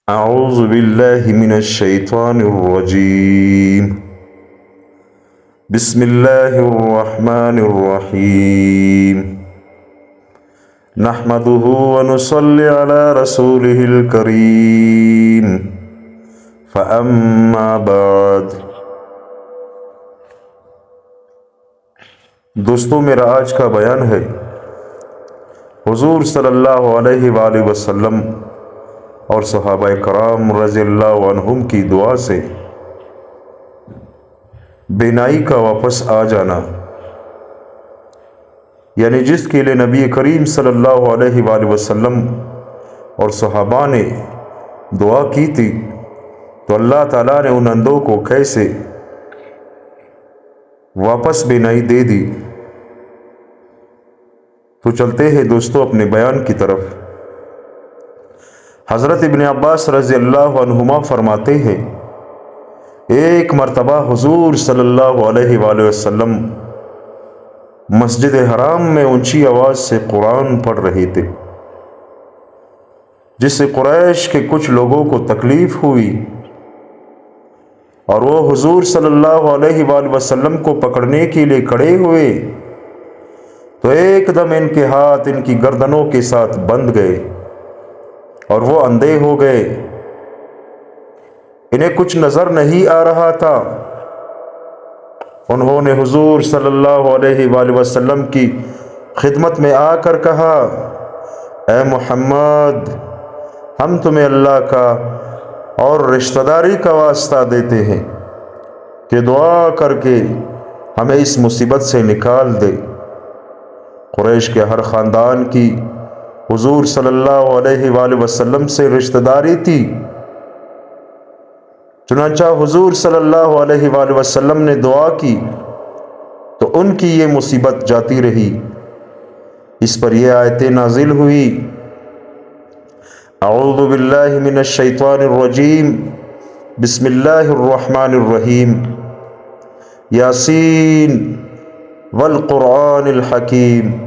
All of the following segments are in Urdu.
أعوذ بالله من الشيطان الرجيم. بسم الله الرحمن الرحيم. نحمده ونصلي على رسوله الكريم. فأما بعد. دوستو، میرا آج کا بیان ہے حضور صلی اللہ علیہ وآلہ وسلم اور صحابہ کرام رضی اللہ عنہم کی دعا سے بینائی کا واپس آ جانا، یعنی جس کے لیے نبی کریم صلی اللہ علیہ وآلہ وسلم اور صحابہ نے دعا کی تھی، تو اللہ تعالیٰ نے ان اندھوں کو کیسے واپس بینائی دے دی۔ تو چلتے ہیں دوستو اپنے بیان کی طرف۔ حضرت ابن عباس رضی اللہ عنہما فرماتے ہیں، ایک مرتبہ حضور صلی اللہ علیہ وآلہ وسلم مسجد حرام میں اونچی آواز سے قرآن پڑھ رہے تھے، جس سے قریش کے کچھ لوگوں کو تکلیف ہوئی اور وہ حضور صلی اللہ علیہ وآلہ وسلم کو پکڑنے کے لیے کھڑے ہوئے تو ایک دم ان کے ہاتھ ان کی گردنوں کے ساتھ بندھ گئے اور وہ اندھے ہو گئے۔ انہیں کچھ نظر نہیں آ رہا تھا۔ انہوں نے حضور صلی اللہ علیہ وآلہ وسلم کی خدمت میں آ کر کہا، اے محمد، ہم تمہیں اللہ کا اور رشتہ داری کا واسطہ دیتے ہیں کہ دعا کر کے ہمیں اس مصیبت سے نکال دے۔ قریش کے ہر خاندان کی حضور صلی اللہ علیہ وآلہ وسلم سے رشتہ داری تھی، چنانچہ حضور صلی اللہ علیہ وآلہ وسلم نے دعا کی تو ان کی یہ مصیبت جاتی رہی۔ اس پر یہ آیتیں نازل ہوئی، اعوذ باللہ من الشیطان الرجیم، بسم اللہ الرحمن الرحیم، یاسین والقرآن الحکیم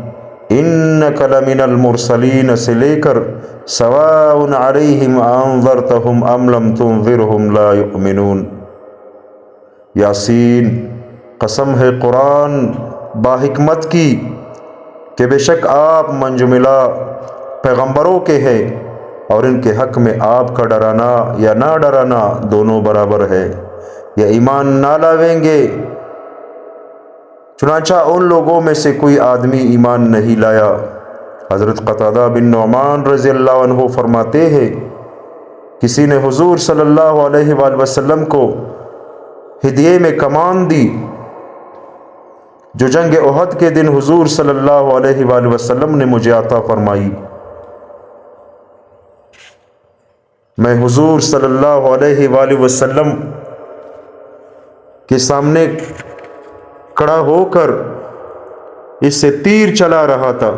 انک لمن المرسلین سے لے کر سواء علیہم انذرتہم ام لم تنذرہم لا یؤمنون۔ یاسین، قسم ہے قرآن باحکمت کی کہ بے شک آپ منجملہ پیغمبروں کے ہیں اور ان کے حق میں آپ کا ڈرانا یا نہ ڈرانا دونوں برابر ہے، یا ایمان نہ لاویں گے۔ چنانچہ ان لوگوں میں سے کوئی آدمی ایمان نہیں لایا۔ حضرت قتادہ بن نعمان رضی اللہ عنہ فرماتے ہیں، کسی نے حضور صلی اللہ علیہ وآلہ وسلم کو ہدیے میں کمان دی جو جنگ احد کے دن حضور صلی اللہ علیہ وآلہ وسلم نے مجھے عطا فرمائی۔ میں حضور صلی اللہ علیہ وآلہ وسلم کے سامنے کھڑا ہو کر اس سے تیر چلا رہا تھا،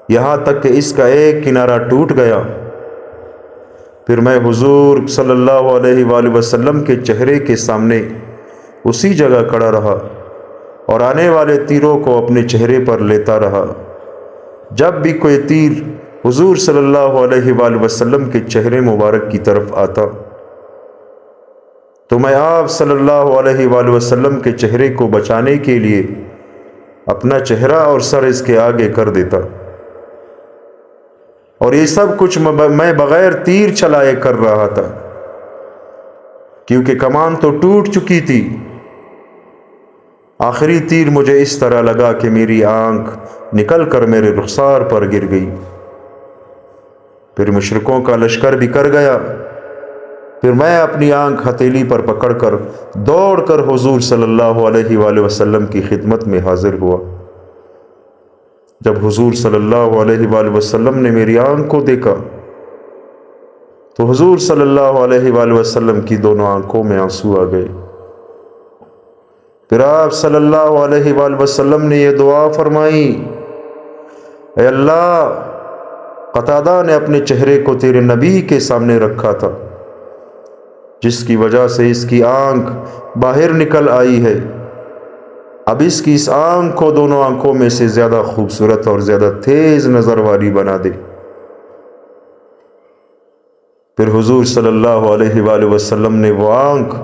یہاں تک کہ اس کا ایک کنارہ ٹوٹ گیا۔ پھر میں حضور صلی اللہ علیہ وآلہ وسلم کے چہرے کے سامنے اسی جگہ کھڑا رہا اور آنے والے تیروں کو اپنے چہرے پر لیتا رہا۔ جب بھی کوئی تیر حضور صلی اللہ علیہ وآلہ وسلم کے چہرے مبارک کی طرف آتا تو میں آپ صلی اللہ علیہ وآلہ وسلم کے چہرے کو بچانے کے لیے اپنا چہرہ اور سر اس کے آگے کر دیتا، اور یہ سب کچھ میں بغیر تیر چلائے کر رہا تھا، کیونکہ کمان تو ٹوٹ چکی تھی۔ آخری تیر مجھے اس طرح لگا کہ میری آنکھ نکل کر میرے رخسار پر گر گئی۔ پھر مشرکوں کا لشکر بکھر گیا۔ پھر میں اپنی آنکھ ہتھیلی پر پکڑ کر دوڑ کر حضور صلی اللہ علیہ وآلہ وسلم کی خدمت میں حاضر ہوا۔ جب حضور صلی اللہ علیہ وآلہ وسلم نے میری آنکھ کو دیکھا تو حضور صلی اللہ علیہ وآلہ وسلم کی دونوں آنکھوں میں آنسو آ گئے۔ پھر آپ صلی اللہ علیہ وآلہ وسلم نے یہ دعا فرمائی، اے اللہ، قتادہ نے اپنے چہرے کو تیرے نبی کے سامنے رکھا تھا، جس کی وجہ سے اس کی آنکھ باہر نکل آئی ہے۔ اب اس کی اس آنکھ کو دونوں آنکھوں میں سے زیادہ خوبصورت اور زیادہ تیز نظر والی بنا دے۔ پھر حضور صلی اللہ علیہ وآلہ وسلم نے وہ آنکھ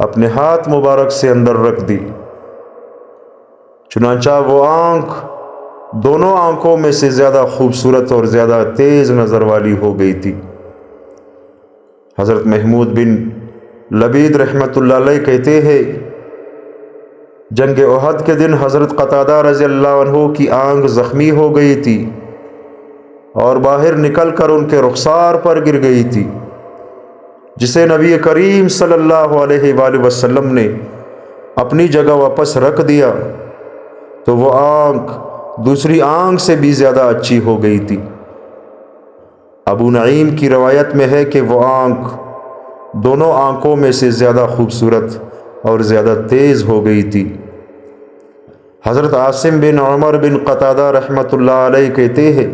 اپنے ہاتھ مبارک سے اندر رکھ دی، چنانچہ وہ آنکھ دونوں آنکھوں میں سے زیادہ خوبصورت اور زیادہ تیز نظر والی ہو گئی تھی۔ حضرت محمود بن لبید رحمۃ اللہ علیہ کہتے ہیں، جنگ احد کے دن حضرت قتادہ رضی اللہ عنہ کی آنکھ زخمی ہو گئی تھی اور باہر نکل کر ان کے رخسار پر گر گئی تھی، جسے نبی کریم صلی اللہ علیہ وآلہ وسلم نے اپنی جگہ واپس رکھ دیا تو وہ آنکھ دوسری آنکھ سے بھی زیادہ اچھی ہو گئی تھی۔ ابو نعیم کی روایت میں ہے کہ وہ آنکھ دونوں آنکھوں میں سے زیادہ خوبصورت اور زیادہ تیز ہو گئی تھی۔ حضرت عاصم بن عمر بن قتادہ رحمۃ اللہ علیہ کہتے ہیں،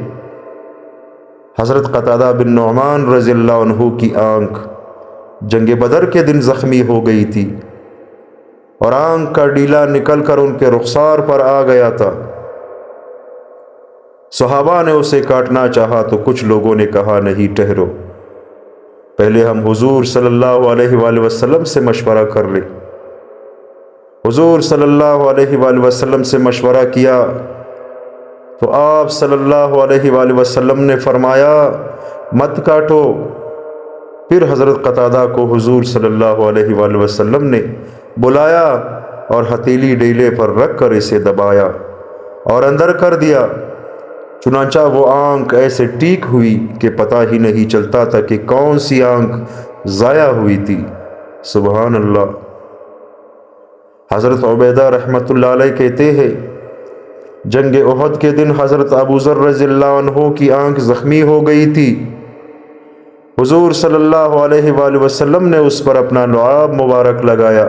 حضرت قتادہ بن نعمان رضی اللہ عنہ کی آنکھ جنگ بدر کے دن زخمی ہو گئی تھی اور آنکھ کا ڈیلا نکل کر ان کے رخسار پر آ گیا تھا۔ صحابہ نے اسے کاٹنا چاہا تو کچھ لوگوں نے کہا، نہیں ٹھہرو، پہلے ہم حضور صلی اللہ علیہ وآلہ وسلم سے مشورہ کر لیں۔ حضور صلی اللہ علیہ وآلہ وسلم سے مشورہ کیا تو آپ صلی اللہ علیہ وآلہ وسلم نے فرمایا، مت کاٹو۔ پھر حضرت قتادہ کو حضور صلی اللہ علیہ وآلہ وسلم نے بلایا اور ہتھیلی ڈیلے پر رکھ کر اسے دبایا اور اندر کر دیا، چنانچہ وہ آنکھ ایسے ٹھیک ہوئی کہ پتہ ہی نہیں چلتا تھا کہ کون سی آنکھ ضائع ہوئی تھی۔ سبحان اللہ۔ حضرت عبیدہ رحمۃ اللہ علیہ کہتے ہیں، جنگ احد کے دن حضرت ابو ذر رضی اللہ عنہ کی آنکھ زخمی ہو گئی تھی۔ حضور صلی اللہ علیہ وآلہ وسلم نے اس پر اپنا لعاب مبارک لگایا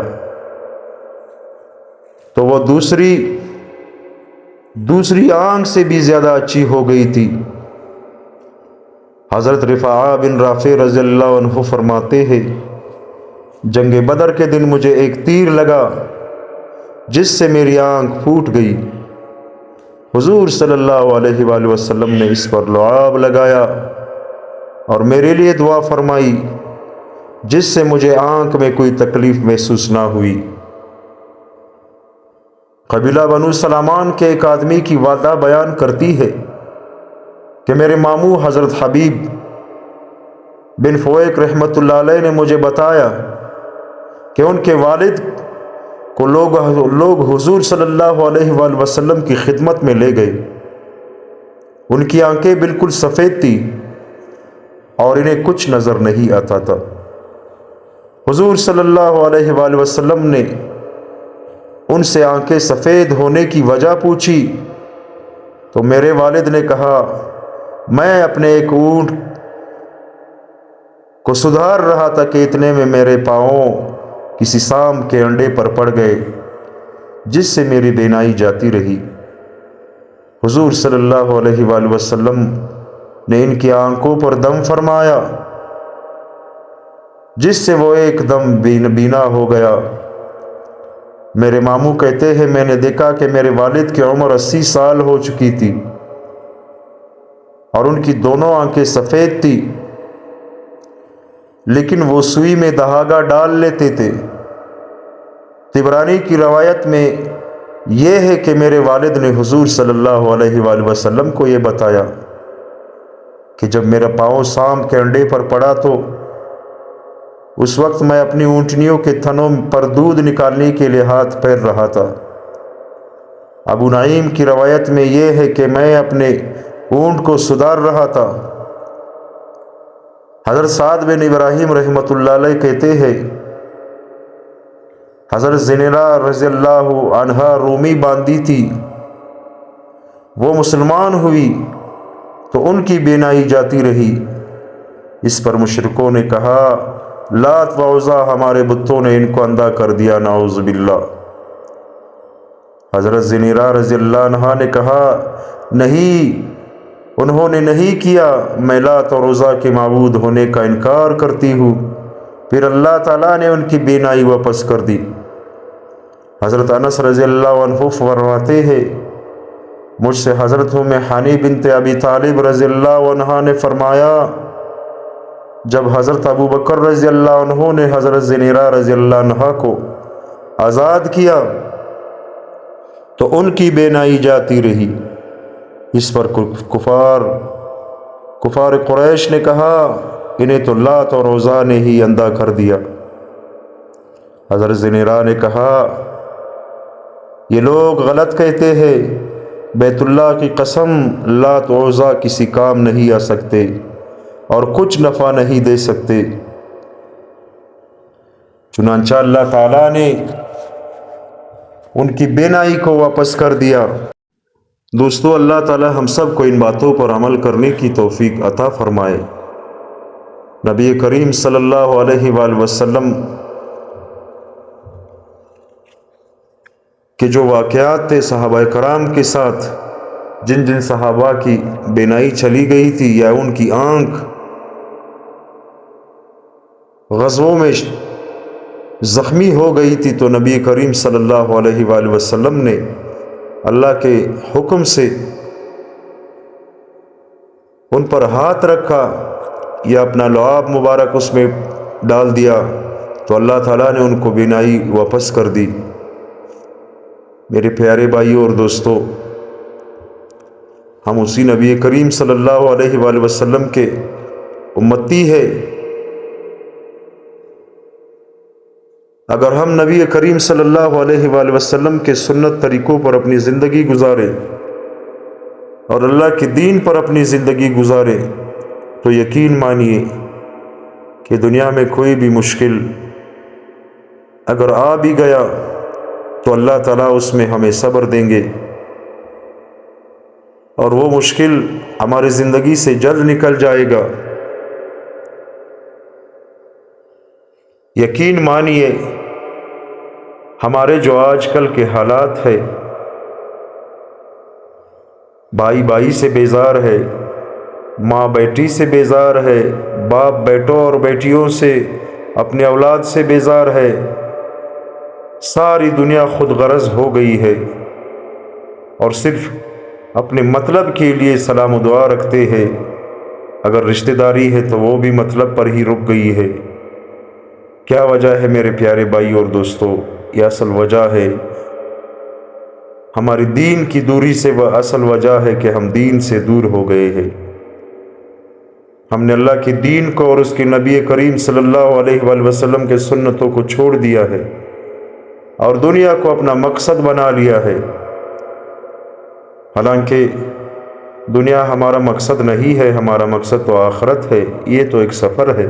تو وہ دوسری آنکھ سے بھی زیادہ اچھی ہو گئی تھی۔ حضرت رفاعہ بن رافع رضی اللہ عنہ فرماتے ہیں، جنگ بدر کے دن مجھے ایک تیر لگا جس سے میری آنکھ پھوٹ گئی۔ حضور صلی اللہ علیہ وآلہ وسلم نے اس پر لعاب لگایا اور میرے لیے دعا فرمائی، جس سے مجھے آنکھ میں کوئی تکلیف محسوس نہ ہوئی۔ قبیلہ بنو سلامان کے ایک آدمی کی والدہ بیان کرتی ہے کہ میرے ماموں حضرت حبیب بن فویق رحمۃ اللہ علیہ نے مجھے بتایا کہ ان کے والد کو لوگ حضور صلی اللہ علیہ وآلہ وسلم کی خدمت میں لے گئے۔ ان کی آنکھیں بالکل سفید تھی اور انہیں کچھ نظر نہیں آتا تھا۔ حضور صلی اللہ علیہ وآلہ وسلم نے ان سے آنکھیں سفید ہونے کی وجہ پوچھی تو میرے والد نے کہا، میں اپنے ایک اونٹ کو سدھار رہا تھا کہ اتنے میں میرے پاؤں کسی سام کے انڈے پر پڑ گئے جس سے میری بینائی جاتی رہی۔ حضور صلی اللہ علیہ وآلہ وسلم نے ان کی آنکھوں پر دم فرمایا جس سے وہ ایک دم بینا ہو گیا۔ میرے ماموں کہتے ہیں، میں نے دیکھا کہ میرے والد کی عمر 80 سال ہو چکی تھی اور ان کی دونوں آنکھیں سفید تھی، لیکن وہ سوئی میں دھاگا ڈال لیتے تھے۔ طبرانی کی روایت میں یہ ہے کہ میرے والد نے حضور صلی اللہ علیہ وآلہ وسلم کو یہ بتایا کہ جب میرا پاؤں سام کے انڈے پر پڑا تو اس وقت میں اپنی اونٹنیوں کے تھنوں پر دودھ نکالنے کے لیے ہاتھ پھیر رہا تھا۔ ابو نعیم کی روایت میں یہ ہے کہ میں اپنے اونٹ کو سدھار رہا تھا۔ حضرت سعد بن ابراہیم رحمۃ اللہ علیہ کہتے ہیں، حضرت زنیرہ رضی اللہ عنہا رومی باندی تھی، وہ مسلمان ہوئی تو ان کی بینائی جاتی رہی۔ اس پر مشرکوں نے کہا، لات و عزا ہمارے بتوں نے ان کو اندھا کر دیا، نعوذ باللہ۔ حضرت زنیرہ رضی اللہ عنہا نے کہا، نہیں، انہوں نے نہیں کیا، میں لات اور عزا کے معبود ہونے کا انکار کرتی ہوں۔ پھر اللہ تعالیٰ نے ان کی بینائی واپس کر دی۔ حضرت انس رضی اللہ عنہ فرماتے ہیں، مجھ سے حضرت ام ہانی بنت ابی طالب رضی اللہ عنہا نے فرمایا، جب حضرت ابو بکر رضی اللہ عنہ نے حضرت زنیرہ رضی اللہ عنہ کو آزاد کیا تو ان کی بینائی جاتی رہی۔ اس پر کفار قریش نے کہا انہیں تو لات اور عزیٰ نے ہی اندھا کر دیا۔ حضرت زنیرہ نے کہا یہ لوگ غلط کہتے ہیں، بیت اللہ کی قسم لات و عزیٰ کسی کام نہیں آ سکتے اور کچھ نفع نہیں دے سکتے۔ چنانچہ اللہ تعالیٰ نے ان کی بینائی کو واپس کر دیا۔ دوستو، اللہ تعالیٰ ہم سب کو ان باتوں پر عمل کرنے کی توفیق عطا فرمائے۔ نبی کریم صلی اللہ علیہ وآلہ وسلم کے جو واقعات تھے صحابہ کرام کے ساتھ، جن جن صحابہ کی بینائی چلی گئی تھی یا ان کی آنکھ غزووں میں زخمی ہو گئی تھی، تو نبی کریم صلی اللہ علیہ وآلہ وسلم نے اللہ کے حکم سے ان پر ہاتھ رکھا یا اپنا لعاب مبارک اس میں ڈال دیا تو اللہ تعالیٰ نے ان کو بینائی واپس کر دی۔ میرے پیارے بھائیوں اور دوستو، ہم اسی نبی کریم صلی اللہ علیہ وآلہ وسلم کے امتی ہے۔ اگر ہم نبی کریم صلی اللہ علیہ وآلہ وسلم کے سنت طریقوں پر اپنی زندگی گزارے اور اللہ کے دین پر اپنی زندگی گزارے تو یقین مانیے کہ دنیا میں کوئی بھی مشکل اگر آ بھی گیا تو اللہ تعالیٰ اس میں ہمیں صبر دیں گے اور وہ مشکل ہماری زندگی سے جلد نکل جائے گا۔ یقین مانیے ہمارے جو آج کل کے حالات ہے، بھائی بھائی سے بیزار ہے، ماں بیٹی سے بیزار ہے، باپ بیٹوں اور بیٹیوں سے، اپنے اولاد سے بیزار ہے، ساری دنیا خود غرض ہو گئی ہے اور صرف اپنے مطلب کے لیے سلام و دعا رکھتے ہیں۔ اگر رشتہ داری ہے تو وہ بھی مطلب پر ہی رک گئی ہے۔ کیا وجہ ہے میرے پیارے بھائی اور دوستو؟ یہ اصل وجہ ہے ہماری دین کی دوری سے، وہ اصل وجہ ہے کہ ہم دین سے دور ہو گئے ہیں۔ ہم نے اللہ کے دین کو اور اس کے نبی کریم صلی اللہ علیہ وآلہ وسلم کے سنتوں کو چھوڑ دیا ہے اور دنیا کو اپنا مقصد بنا لیا ہے۔ حالانکہ دنیا ہمارا مقصد نہیں ہے، ہمارا مقصد تو آخرت ہے۔ یہ تو ایک سفر ہے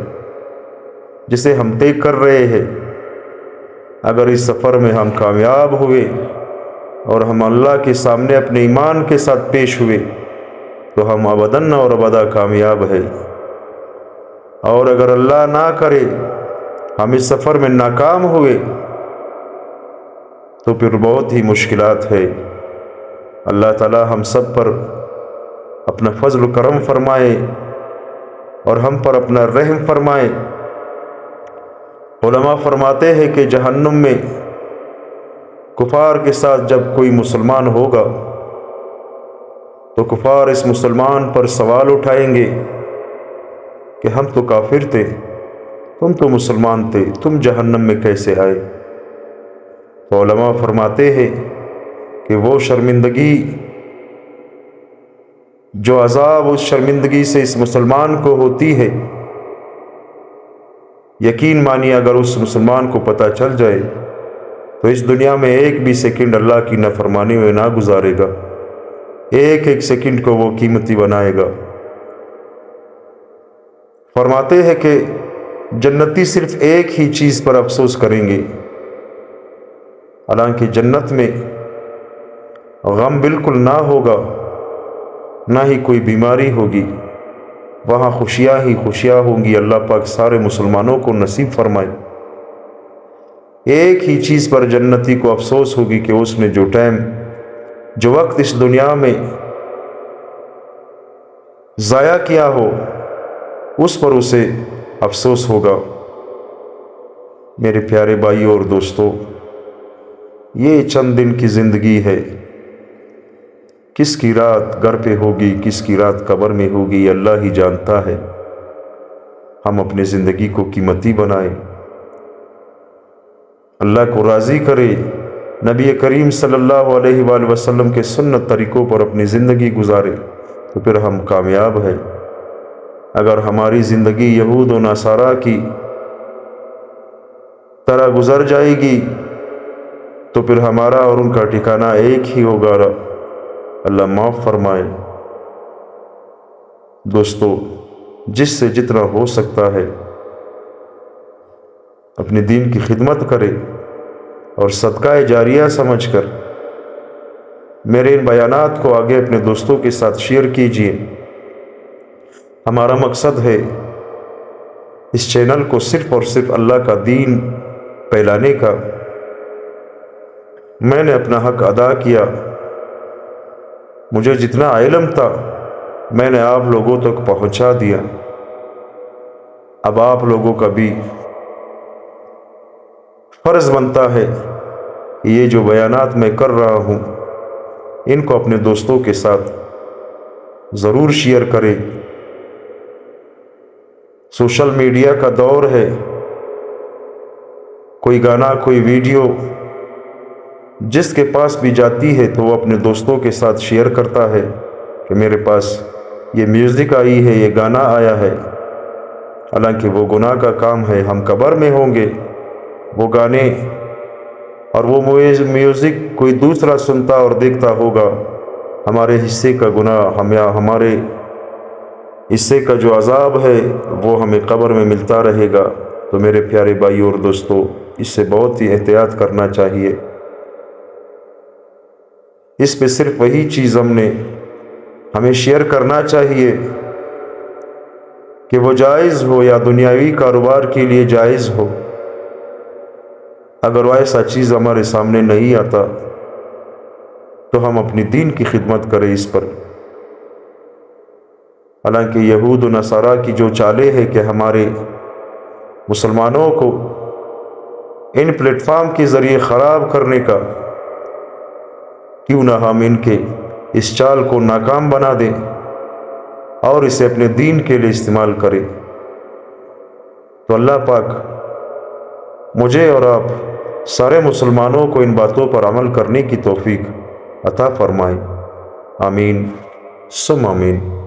جسے ہم طے کر رہے ہیں۔ اگر اس سفر میں ہم کامیاب ہوئے اور ہم اللہ کے سامنے اپنے ایمان کے ساتھ پیش ہوئے تو ہم ابداً اور ابدا کامیاب ہیں، اور اگر اللہ نہ کرے ہم اس سفر میں ناکام ہوئے تو پھر بہت ہی مشکلات ہے۔ اللہ تعالی ہم سب پر اپنا فضل و کرم فرمائے اور ہم پر اپنا رحم فرمائے۔ علماء فرماتے ہیں کہ جہنم میں کفار کے ساتھ جب کوئی مسلمان ہوگا تو کفار اس مسلمان پر سوال اٹھائیں گے کہ ہم تو کافر تھے، تم تو مسلمان تھے، تم جہنم میں کیسے آئے؟ تو علماء فرماتے ہیں کہ وہ شرمندگی، جو عذاب اس شرمندگی سے اس مسلمان کو ہوتی ہے، یقین مانیے اگر اس مسلمان کو پتہ چل جائے تو اس دنیا میں ایک بھی سیکنڈ اللہ کی نافرمانی میں نہ گزارے گا، ایک ایک سیکنڈ کو وہ قیمتی بنائے گا۔ فرماتے ہیں کہ جنتی صرف ایک ہی چیز پر افسوس کریں گے، حالانکہ جنت میں غم بالکل نہ ہوگا، نہ ہی کوئی بیماری ہوگی، وہاں خوشیاں ہی خوشیاں ہوں گی۔ اللہ پاک سارے مسلمانوں کو نصیب فرمائے۔ ایک ہی چیز پر جنتی کو افسوس ہوگی کہ اس نے جو ٹائم، جو وقت اس دنیا میں ضائع کیا ہو، اس پر اسے افسوس ہوگا۔ میرے پیارے بھائیوں اور دوستو، یہ چند دن کی زندگی ہے، کس کی رات گھر پہ ہوگی، کس کی رات قبر میں ہوگی، اللہ ہی جانتا ہے۔ ہم اپنی زندگی کو قیمتی بنائیں، اللہ کو راضی کرے، نبی کریم صلی اللہ علیہ وآلہ وسلم کے سنت طریقوں پر اپنی زندگی گزارے، تو پھر ہم کامیاب ہیں۔ اگر ہماری زندگی یہود و نصارہ کی طرح گزر جائے گی تو پھر ہمارا اور ان کا ٹھکانہ ایک ہی ہوگا۔ اللہ معاف فرمائے۔ دوستو، جس سے جتنا ہو سکتا ہے اپنے دین کی خدمت کرے اور صدقہ جاریہ سمجھ کر میرے ان بیانات کو آگے اپنے دوستوں کے ساتھ شیئر کیجیے۔ ہمارا مقصد ہے اس چینل کو صرف اور صرف اللہ کا دین پھیلانے کا۔ میں نے اپنا حق ادا کیا، مجھے جتنا علم تھا میں نے آپ لوگوں تک پہنچا دیا۔ اب آپ لوگوں کا بھی فرض بنتا ہے کہ یہ جو بیانات میں کر رہا ہوں ان کو اپنے دوستوں کے ساتھ ضرور شیئر کریں۔ سوشل میڈیا کا دور ہے، کوئی گانا، کوئی ویڈیو جس کے پاس بھی جاتی ہے تو وہ اپنے دوستوں کے ساتھ شیئر کرتا ہے کہ میرے پاس یہ میوزک آئی ہے، یہ گانا آیا ہے۔ حالانکہ وہ گناہ کا کام ہے، ہم قبر میں ہوں گے، وہ گانے اور وہ میوزک کوئی دوسرا سنتا اور دیکھتا ہوگا، ہمارے حصے کا گناہ ہمارے حصے کا جو عذاب ہے وہ ہمیں قبر میں ملتا رہے گا۔ تو میرے پیارے بھائی اور دوستو، اس سے بہت ہی احتیاط کرنا چاہیے۔ اس پہ صرف وہی چیز ہمیں شیئر کرنا چاہیے کہ وہ جائز ہو یا دنیاوی کاروبار کے لیے جائز ہو۔ اگر ایسا چیز ہمارے سامنے نہیں آتا تو ہم اپنی دین کی خدمت کریں اس پر۔ حالانکہ یہود و نصارہ کی جو چالیں ہے کہ ہمارے مسلمانوں کو ان پلیٹ فارم کے ذریعے خراب کرنے کا، کیوں نہ ہم ان کے اس چال کو ناکام بنا دیں اور اسے اپنے دین کے لیے استعمال کریں۔ تو اللہ پاک مجھے اور آپ سارے مسلمانوں کو ان باتوں پر عمل کرنے کی توفیق عطا فرمائے۔ آمین ثم آمین۔